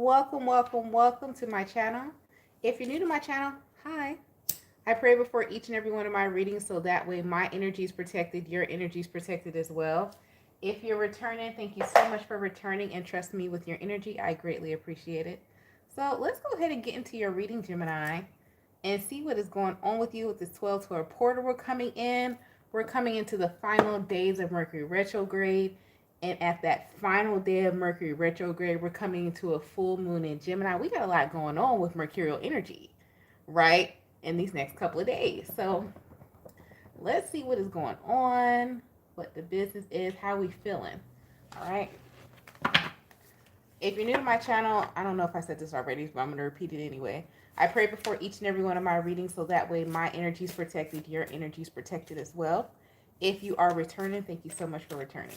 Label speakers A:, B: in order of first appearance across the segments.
A: welcome to my channel. If you're new to my channel, hi. I pray before each and every one of my readings so that way my energy is protected, your energy is protected as well. If you're returning, thank you so much for returning and trust me with your energy. I greatly appreciate it. So let's go ahead and get into your reading, Gemini, and see what is going on with you with this 12/12 portal we're coming in. We're coming into the final days of Mercury retrograde. And at that final day of Mercury retrograde, we're coming into a full moon in Gemini. We got a lot going on with mercurial energy, right? In these next couple of days. So let's see what is going on, what the business is, how we feeling. All right. If you're new to my channel, I don't know if I said this already, but I'm going to repeat it anyway. I pray before each and every one of my readings so that way my energy is protected, your energy is protected as well. If you are returning, thank you so much for returning.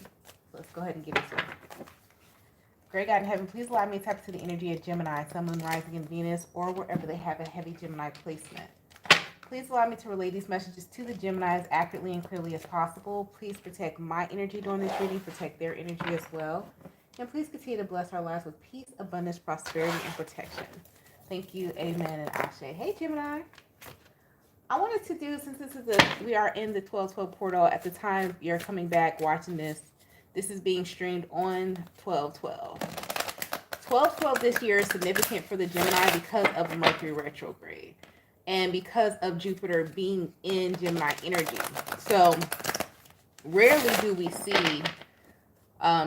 A: Let's go ahead and get into it. Great God in heaven, please allow me to tap into the energy of Gemini, Sun, Moon, Rising, and Venus, or wherever they have a heavy Gemini placement. Please allow me to relay these messages to the Gemini as accurately and clearly as possible. Please protect my energy during this reading, protect their energy as well. And please continue to bless our lives with peace, abundance, prosperity, and protection. Thank you, amen, and ashe. Hey, Gemini. I wanted to do, since we are in the 12/12 portal, at the time you're coming back watching this, this is being streamed on 12/12. 12/12 this year is significant for the Gemini because of Mercury retrograde and because of Jupiter being in Gemini energy. So rarely do we see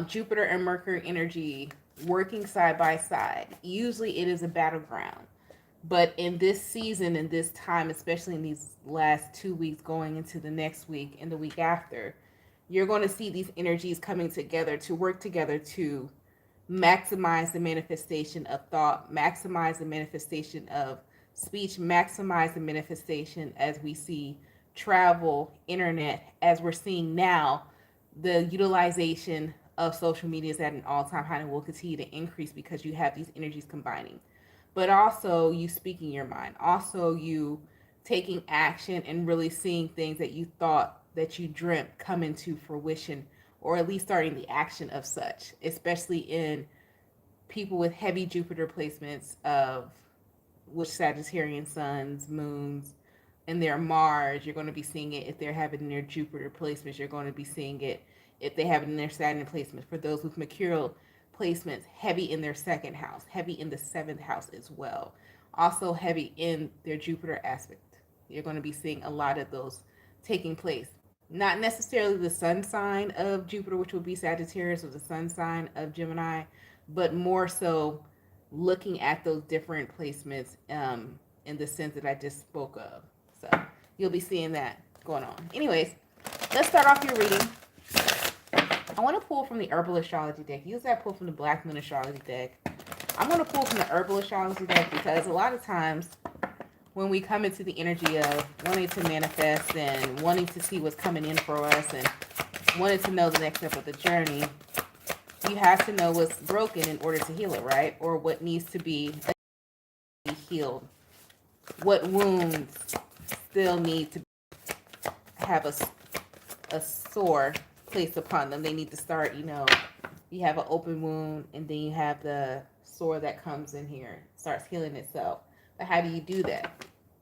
A: Jupiter and Mercury energy working side by side. Usually it is a battleground. But in this season, in this time, especially in these last 2 weeks going into the next week and the week after, you're going to see these energies coming together to work together to maximize the manifestation of thought, maximize the manifestation of speech, maximize the manifestation as we see travel, internet, as we're seeing now, the utilization of social media is at an all-time high and will continue to increase because you have these energies combining. But also you speaking your mind, also you taking action and really seeing things that you thought that you dreamt come into fruition, or at least starting the action of such, especially in people with heavy Jupiter placements of which Sagittarian suns, moons, and their Mars. You're going to be seeing it if they're having their Jupiter placements. You're going to be seeing it if they have it in their Saturn placements. For those with mercurial placements, heavy in their second house, heavy in the seventh house as well. Also heavy in their Jupiter aspect. You're going to be seeing a lot of those taking place. Not necessarily the sun sign of Jupiter, which would be Sagittarius, or the sun sign of Gemini, but more so looking at those different placements in the sense that I just spoke of. So you'll be seeing that going on. Anyways, let's start off your reading. I want to pull from the Herbal Astrology deck. Usually I pull from the Black Moon Astrology deck. I'm going to pull from the Herbal Astrology deck because a lot of times when we come into the energy of wanting to manifest and wanting to see what's coming in for us and wanting to know the next step of the journey, you have to know what's broken in order to heal it, right? Or what needs to be healed. What wounds still need to have a sore placed upon them. They need to start, you have an open wound and then you have the sore that comes in here, starts healing itself. But how do you do that?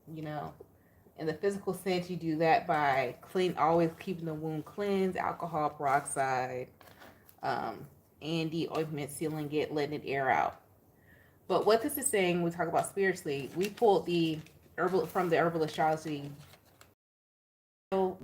A: In the physical sense, you do that by always keeping the wound cleansed, alcohol peroxide, Andy ointment, sealing it, letting it air out. But what this is saying, when we talk about spiritually, we pulled from the Herbal Astrology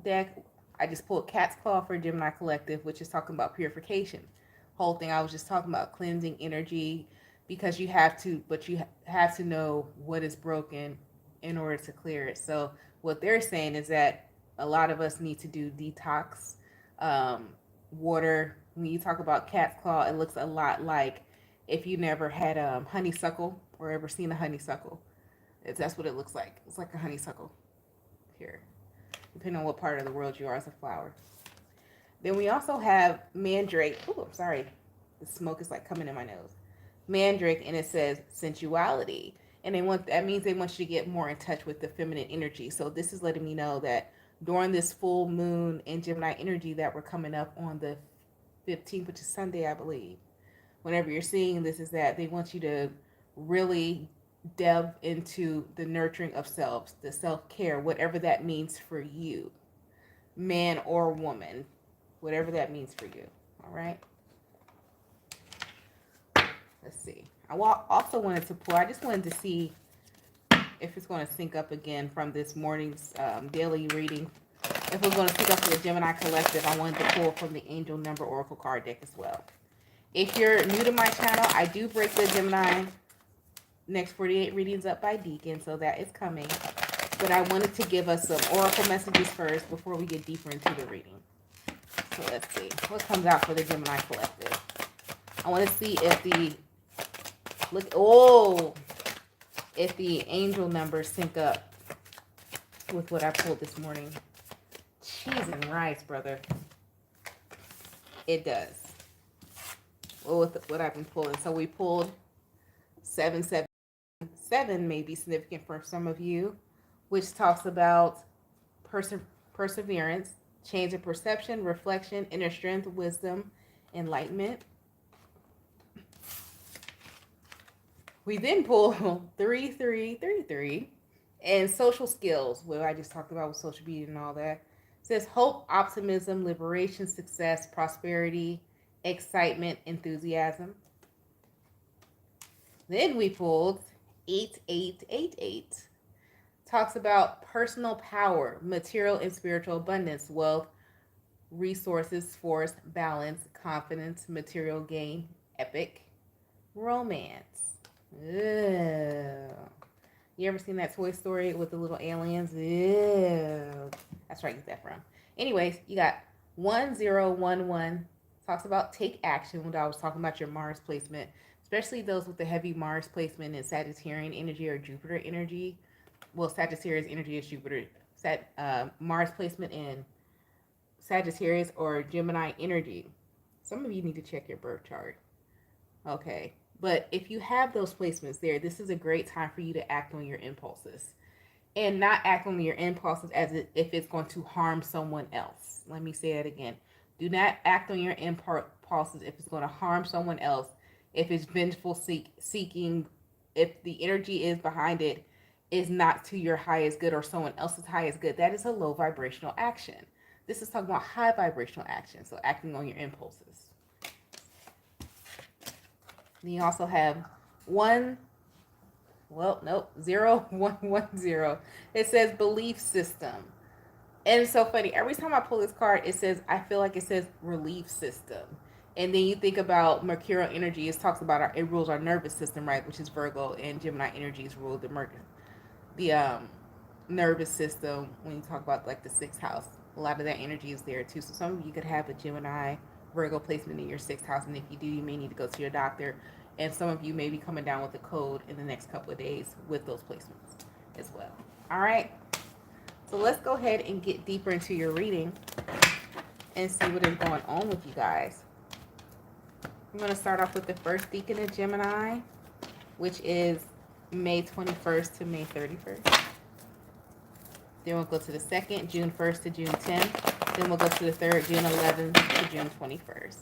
A: deck. I just pulled Cat's Claw for Gemini Collective, which is talking about purification. Whole thing I was just talking about cleansing energy, because you have to know what is broken in order to clear it. So what they're saying is that a lot of us need to do detox water. When you talk about Cat's Claw, it looks a lot like, if you never had honeysuckle or ever seen a honeysuckle, that's what it looks like. It's like a honeysuckle here, depending on what part of the world you are as a flower. Then we also have Mandrake. Oh, I'm sorry. The smoke is like coming in my nose. Mandrake, and it says sensuality. And that means they want you to get more in touch with the feminine energy. So this is letting me know that during this full moon in Gemini energy that we're coming up on the 15th, which is Sunday, I believe. Whenever you're seeing this, is that they want you to really delve into the nurturing of selves, the self-care, whatever that means for you, man or woman, whatever that means for you. All right. Let's see. Also wanted to pull. I just wanted to see if it's going to sync up again from this morning's daily reading. If it's going to sync up for the Gemini Collective, I wanted to pull from the Angel Number Oracle card deck as well. If you're new to my channel, I do break the Gemini next 48 readings up by decan, so that is coming. But I wanted to give us some oracle messages first before we get deeper into the reading. So let's see what comes out for the Gemini Collective. I want to see if the if the angel numbers sync up with what I pulled this morning. Cheese and rice, brother. It does. Well, with what I've been pulling. So we pulled 777 may be significant for some of you, which talks about perseverance, change of perception, reflection, inner strength, wisdom, enlightenment. We then pull 3333 and social skills, what I just talked about with social media and all that. It says hope, optimism, liberation, success, prosperity, excitement, enthusiasm. Then we pulled 8888. Talks about personal power, material and spiritual abundance, wealth, resources, force, balance, confidence, material gain, epic, romance. Ew. You ever seen that Toy Story with the little aliens? Ew. That's where I get that from. Anyways, you got 1011. Talks about take action when I was talking about your Mars placement, especially those with the heavy Mars placement in Sagittarian energy or Jupiter energy. Well, Sagittarius energy is Jupiter. Mars placement in Sagittarius or Gemini energy. Some of you need to check your birth chart. Okay. But if you have those placements there, this is a great time for you to act on your impulses. And not act on your impulses as if it's going to harm someone else. Let me say that again. Do not act on your impulses if it's going to harm someone else. If it's vengeful seeking, if the energy is behind it is not to your highest good or someone else's highest good, that is a low vibrational action. This is talking about high vibrational action, so acting on your impulses. Then you also have 0110. It says belief system. And it's so funny. Every time I pull this card, it says, I feel like it says relief system. And then you think about Mercurial energy. It talks about it rules our nervous system, right? Which is Virgo, and Gemini energies rule the nervous system. When you talk about like the sixth house, a lot of that energy is there too. So some of you could have a Gemini Virgo placement in your sixth house, and if you do, you may need to go to your doctor. And some of you may be coming down with a code in the next couple of days with those placements as well. All right. So let's go ahead and get deeper into your reading and see what is going on with you guys. I'm going to start off with the first decan of Gemini, which is May 21st to May 31st. Then we'll go to the second, June 1st to June 10th. Then we'll go to the third, June 11th to June 21st.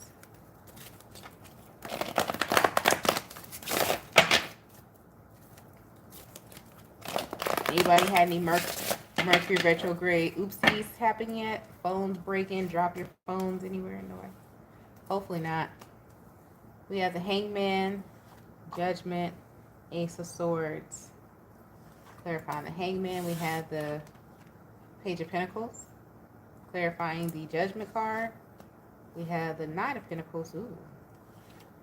A: Anybody had any Mercury retrograde oopsies happen yet? Phones breaking, drop your phones anywhere? No way. Hopefully not. We have the Hangman, Judgment, Ace of Swords. Clarifying the Hangman, we have the Page of Pentacles. Clarifying the Judgment card, we have the Knight of Pentacles. Ooh.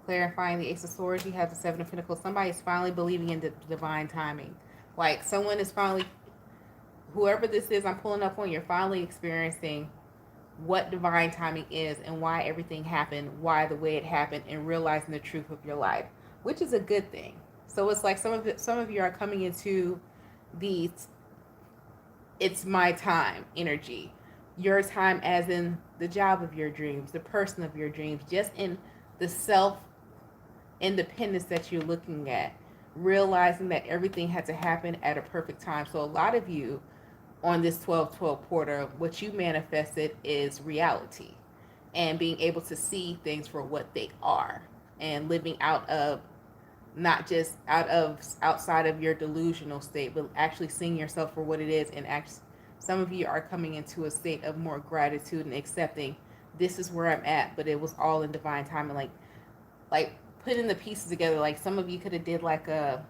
A: Clarifying the Ace of Swords, you have the Seven of Pentacles. Somebody's finally believing in the divine timing. Like someone is finally, whoever this is I'm pulling up on, you're finally experiencing what divine timing is and why everything happened, why the way it happened, and realizing the truth of your life, which is a good thing. So it's like some of you are coming into the it's my time energy. Your time as in the job of your dreams, the person of your dreams, just in the self independence that you're looking at, realizing that everything had to happen at a perfect time. So a lot of you on this 12/12 portal, what you manifested is reality, and being able to see things for what they are and living out of not just outside of your delusional state, but actually seeing yourself for what it is. And some of you are coming into a state of more gratitude and accepting this is where I'm at, but it was all in divine time. And like putting the pieces together. Like some of you could have did like a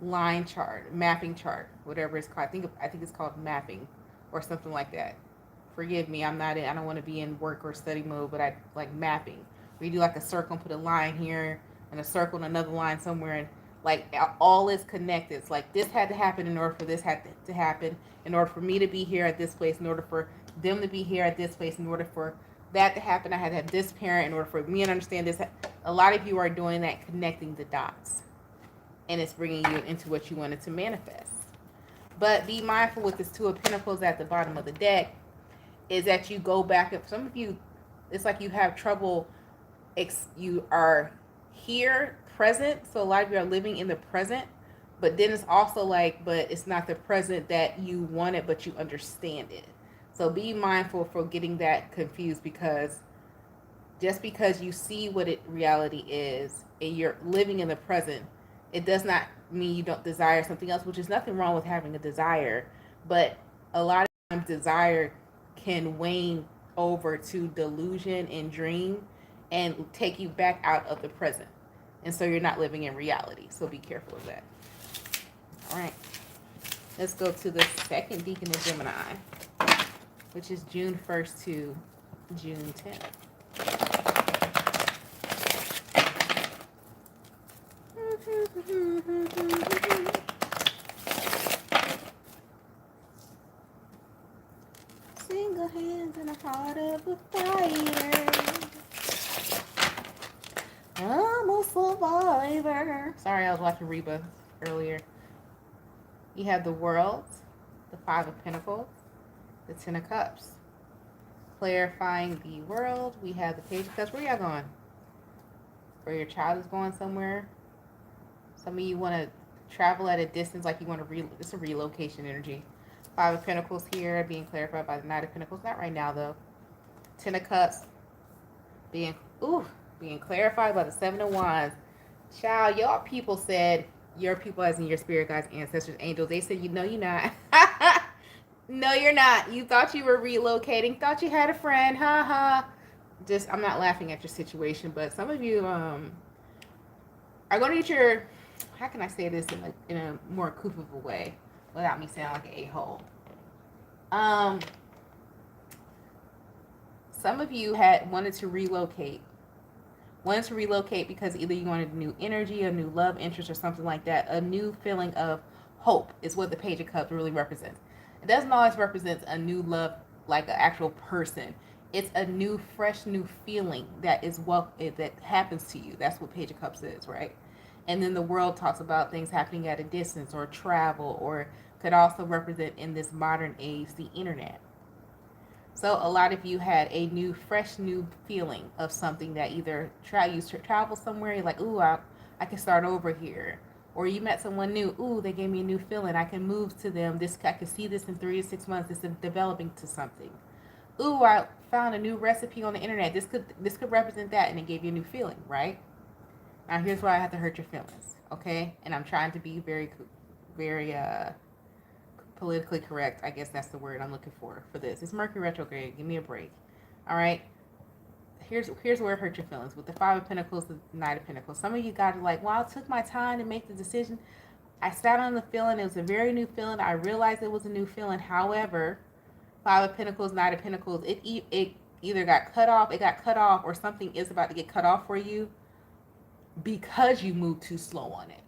A: line chart, mapping chart, whatever it's called. I think it's called mapping or something like that. Forgive me, I don't want to be in work or study mode, but I like mapping. We do like a circle and put a line here and a circle and another line somewhere, and like all is connected. It's like this had to happen in order for this had to happen, in order for me to be here at this place, in order for them to be here at this place, in order for that to happen, I had to have this parent, in order for me to understand this. A lot of you are doing that, connecting the dots, and it's bringing you into what you wanted to manifest. But be mindful with this Two of Pentacles at the bottom of the deck is that you go back. If some of you, it's like you have trouble. You are here, present. So a lot of you are living in the present, but then it's also like, but it's not the present that you wanted, but you understand it. So be mindful for getting that confused, because just because you see what reality is and you're living in the present, it does not mean you don't desire something else, which is nothing wrong with having a desire. But a lot of times desire can wane over to delusion and dream and take you back out of the present. And so you're not living in reality. So be careful of that. All right. Let's go to the second decan of Gemini, which is June 1st to June 10th. Single hands in the heart of a fighter. I'm a survivor. Sorry, I was watching Reba earlier. You have the World, the Five of Pentacles, the Ten of Cups. Clarifying the World, we have the Page of Cups. Where y'all going? Where your child is going somewhere? Some of you want to travel at a distance, like you want to it's a relocation energy. Five of Pentacles here, being clarified by the Knight of Pentacles. Not right now, though. Ten of Cups, being clarified by the Seven of Wands. Child, y'all people said, your people as in your spirit guides, ancestors, angels, they said, no, you're not. No, you're not. You thought you were relocating, thought you had a friend. Ha ha. Just, I'm not laughing at your situation, but some of you are going to get your, how can I say this in a more coopable way without me sounding like an a-hole? Some of you had wanted to relocate because either you wanted a new energy, a new love interest, or something like that. A new feeling of hope is what the Page of Cups really represents. It doesn't always represent a new love, like an actual person. It's a new, fresh, new feeling that happens to you. That's what Page of Cups is, right? And then the World talks about things happening at a distance, or travel, or could also represent in this modern age the internet. So a lot of you had a new, fresh, new feeling of something that either you travel somewhere, you're like, ooh, I can start over here. Or you met someone new, ooh, they gave me a new feeling. I can move to them. I can see this in 3 to 6 months. This is developing to something. Ooh, I found a new recipe on the internet. This could represent that, and it gave you a new feeling, right? Now here's where I have to hurt your feelings, okay? And I'm trying to be very, very politically correct. I guess that's the word I'm looking for this. It's Mercury retrograde. Give me a break. All right. Here's where it hurt your feelings. With the Five of Pentacles, the Knight of Pentacles. Some of you guys are like, well, I took my time to make the decision. I sat on the feeling. It was a very new feeling. I realized it was a new feeling. However, Five of Pentacles, Knight of Pentacles, it either got cut off, or something is about to get cut off for you because you moved too slow on it.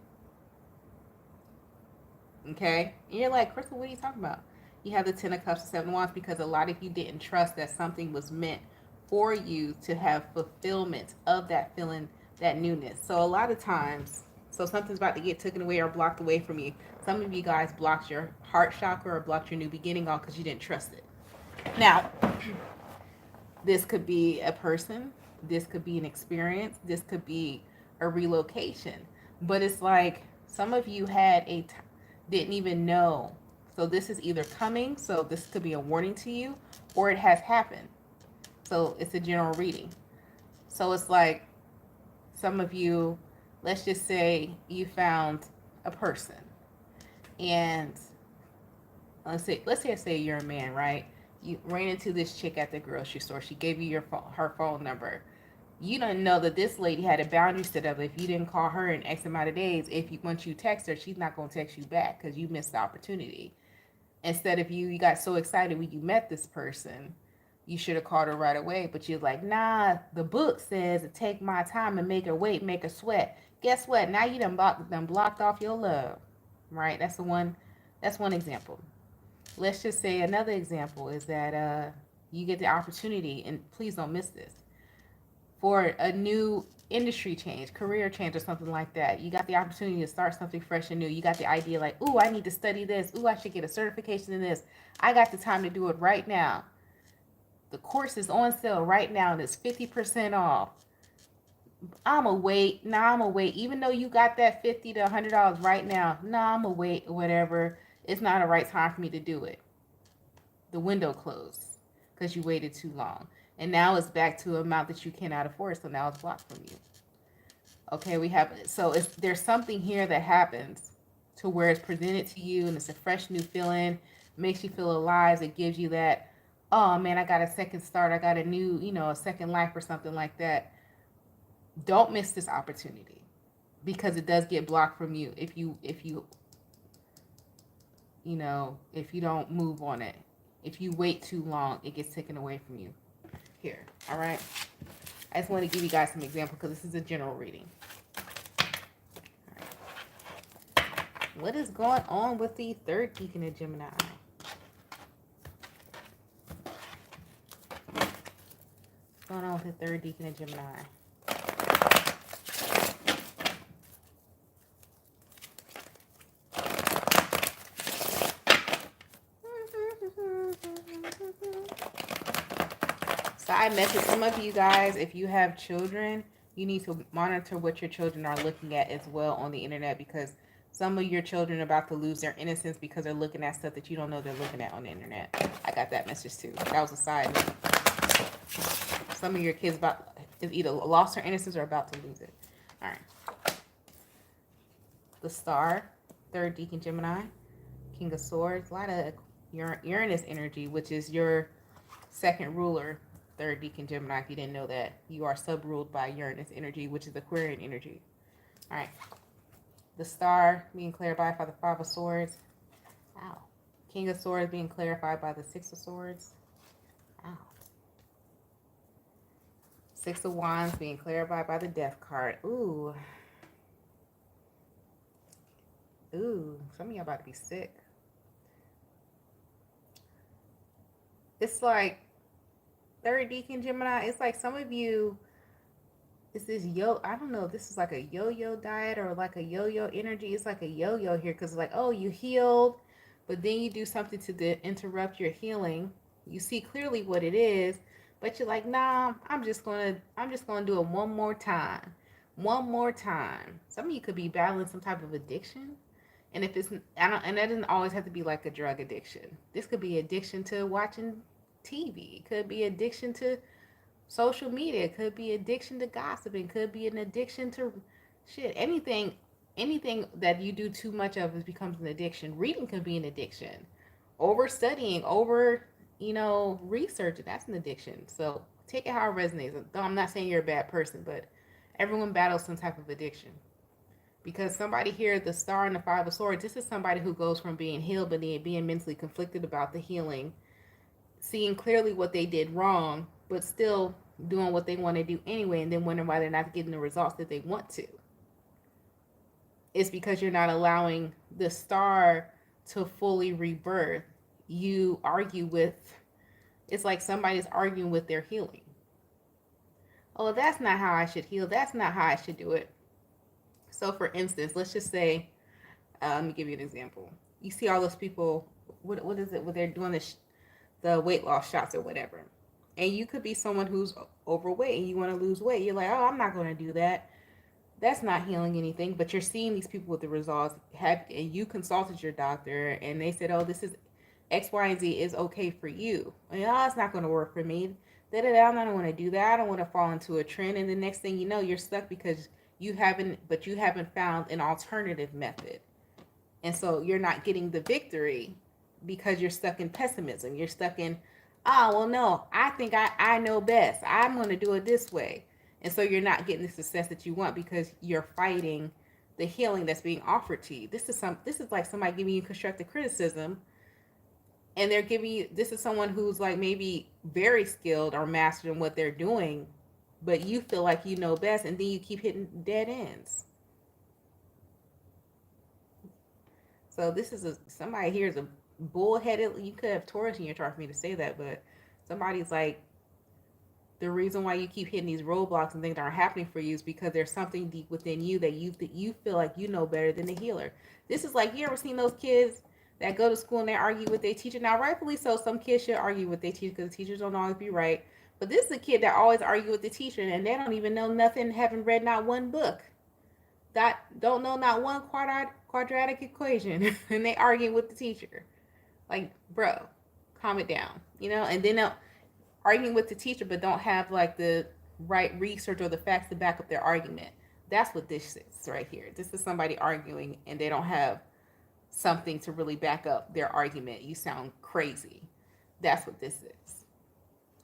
A: Okay? And you're like, Crystal, what are you talking about? You have the Ten of Cups, the Seven of Wands, because a lot of you didn't trust that something was meant for you to have fulfillment of that feeling, that newness. So a lot of times, something's about to get taken away or blocked away from you. Some of you guys blocked your heart chakra or blocked your new beginning off because you didn't trust it. Now, this could be a person. This could be an experience. This could be a relocation. But it's like some of you didn't even know. So this is either coming, so this could be a warning to you, or it has happened. So it's a general reading. So it's like some of you, let's just say you found a person, and let's say you're a man, right? You ran into this chick at the grocery store. She gave you her phone number. You don't know that this lady had a boundary set up. If you didn't call her in X amount of days, if you once you text her, she's not gonna text you back because you missed the opportunity. Instead of you got so excited when you met this person, you should have called her right away. But you're like, nah, the book says to take my time and make her wait, make her sweat. Guess what? Now you done blocked off your love, right? That's the one. That's one example. Let's just say another example is that you get the opportunity, and please don't miss this, for a new industry change, career change, or something like that. You got the opportunity to start something fresh and new. You got the idea like, ooh, I need to study this. Ooh, I should get a certification in this. I got the time to do it right now. The course is on sale right now and it's 50% off. I'ma wait. Nah, I'ma wait. Even though you got that $50 to $100 right now, nah, I'ma wait. Whatever. It's not the right time for me to do it. The window closed because you waited too long. And now it's back to an amount that you cannot afford. So now it's blocked from you. Okay, we have, so there's something here that happens to where it's presented to you and it's a fresh new feeling, makes you feel alive. It gives you that, oh man, I got a second start. I got a new, a second life or something like that. Don't miss this opportunity because it does get blocked from you if you don't move on it. If you wait too long, it gets taken away from you. Here, all right? I just want to give you guys some examples because this is a general reading. All right. What is going on with the third decan of Gemini? What's going on with the third decan of Gemini? Side message, some of you guys, if you have children, you need to monitor what your children are looking at as well on the internet, because some of your children are about to lose their innocence because they're looking at stuff that you don't know they're looking at on the internet. I got that message too. That was a side note. Some of your kids is either lost their innocence or about to lose it. All right. The Star, third decan Gemini, King of Swords, a lot of Uranus energy, which is your second ruler. Third decan Gemini, if you didn't know that, you are sub-ruled by Uranus energy, which is Aquarian energy. All right. The Star being clarified by the Five of Swords. Ow. King of Swords being clarified by the Six of Swords. Ow. Six of Wands being clarified by the Death card. Ooh. Ooh. Some of y'all about to be sick. It's like third decan Gemini, it's like some of you, it's this I don't know if this is like a yo-yo diet or like a yo-yo energy. It's like a yo-yo here because like, oh, you healed, but then you do something to interrupt your healing. You see clearly what it is, but you're like, nah, I'm just gonna do it one more time. Some of you could be battling some type of addiction. And if it's, and that doesn't always have to be like a drug addiction. This could be addiction to watching TV. It could be addiction to social media. It could be addiction to gossiping. It could be an addiction to shit. Anything that you do too much of becomes an addiction. Reading could be an addiction. Over studying, researching, that's an addiction. So take it how it resonates. I'm not saying you're a bad person, but everyone battles some type of addiction. Because somebody here, the Star and the Five of Swords, this is somebody who goes from being healed but then being mentally conflicted about the healing, seeing clearly what they did wrong, but still doing what they want to do anyway, and then wondering why they're not getting the results that they want to. It's because you're not allowing the Star to fully rebirth. You argue with, it's like somebody's arguing with their healing. Oh, that's not how I should heal. That's not how I should do it. So for instance, let's just say, let me give you an example. You see all those people, what is it, when they're doing the weight loss shots or whatever. And you could be someone who's overweight and you want to lose weight. You're like, oh, I'm not going to do that. That's not healing anything. But you're seeing these people with the results. And you consulted your doctor and they said, oh, this is X, Y, and Z is okay for you. And, oh, it's not going to work for me. I'm not going to do that. I don't want to fall into a trend. And the next thing you know, you're stuck because but you haven't found an alternative method. And so you're not getting the victory because you're stuck in pessimism. You're stuck in, oh, well, no, I think I know best. I'm going to do it this way. And so you're not getting the success that you want because you're fighting the healing that's being offered to you. This is like somebody giving you constructive criticism, and they're giving you, this is someone who's like maybe very skilled or mastered in what they're doing, but you feel like you know best, and then you keep hitting dead ends. So this is somebody here is a bullheaded. You could have Taurus in your chart for me to say that, but somebody's like, the reason why you keep hitting these roadblocks and things that aren't happening for you is because there's something deep within you that you feel like you know better than the healer. This is like, you ever seen those kids that go to school and they argue with their teacher? Now, rightfully so, some kids should argue with their teacher because the teachers don't always be right. But this is a kid that always argue with the teacher and they don't even know nothing, haven't read not one book, that don't know not one quadratic equation, and they argue with the teacher. Like, bro, calm it down, And then they'll arguing with the teacher, but don't have like the right research or the facts to back up their argument. That's what this is right here. This is somebody arguing and they don't have something to really back up their argument. You sound crazy. That's what this is.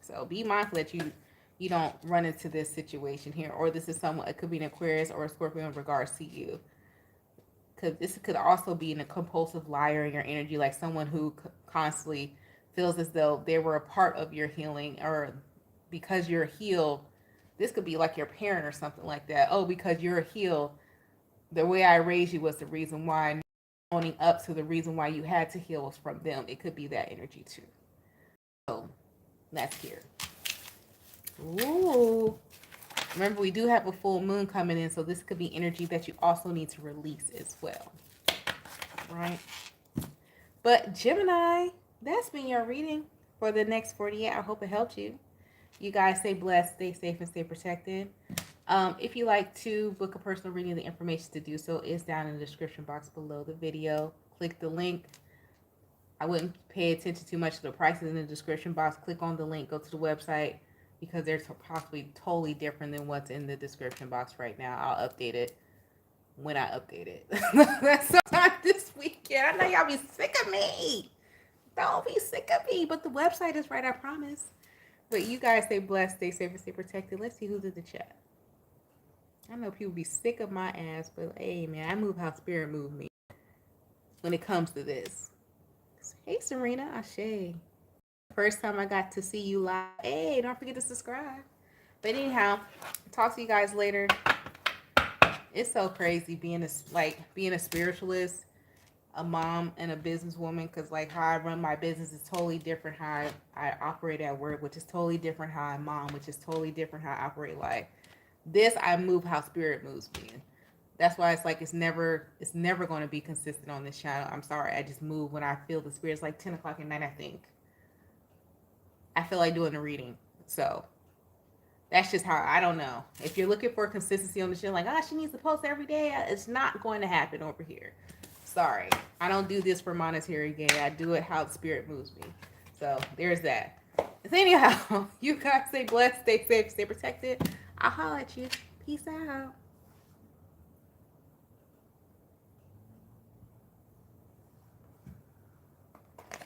A: So be mindful that you don't run into this situation here, or this is someone, it could be an Aquarius or a Scorpio in regards to you. Because this could also be a compulsive liar in your energy, like someone who constantly feels as though they were a part of your healing, or because you're healed. This could be like your parent or something like that. Oh, because you're healed, the way I raised you was the reason why. Owning up to the reason why you had to heal was from them. It could be that energy too. So that's here. Ooh. Remember, we do have a full moon coming in, so this could be energy that you also need to release as well. Right? But Gemini, that's been your reading for the next 48. I hope it helped you. You guys stay blessed, stay safe, and stay protected. If you like to book a personal reading, the information to do so is down in the description box below the video. Click the link. I wouldn't pay attention too much to the prices in the description box. Click on the link, go to the website, because they're possibly totally different than what's in the description box right now. I'll update it when I update it. That's sometime this weekend. I know y'all be sick of me. Don't be sick of me. But the website is right, I promise. But you guys stay blessed, stay safe, and stay protected. Let's see who's in the chat. I know people be sick of my ass, but hey, man, I move how spirit moved me when it comes to this. Hey, Serena, Ashe. First time I got to see you live. Hey, don't forget to subscribe. But anyhow, talk to you guys later. It's so crazy being a spiritualist, a mom, and a businesswoman, because like how I run my business is totally different how I operate at work, which is totally different how I mom, which is totally different how I operate life. This, I move how spirit moves me. That's why it's like it's never going to be consistent on this channel. I'm sorry, I just move when I feel the spirit. It's like 10 o'clock at night, I think. I feel like doing a reading. So that's just how, I don't know. If you're looking for consistency on the channel, like, she needs to post every day, it's not going to happen over here. Sorry. I don't do this for monetary gain. I do it how the spirit moves me. So there's that. So anyhow, you guys stay blessed, stay safe, stay protected. I'll holler at you. Peace out.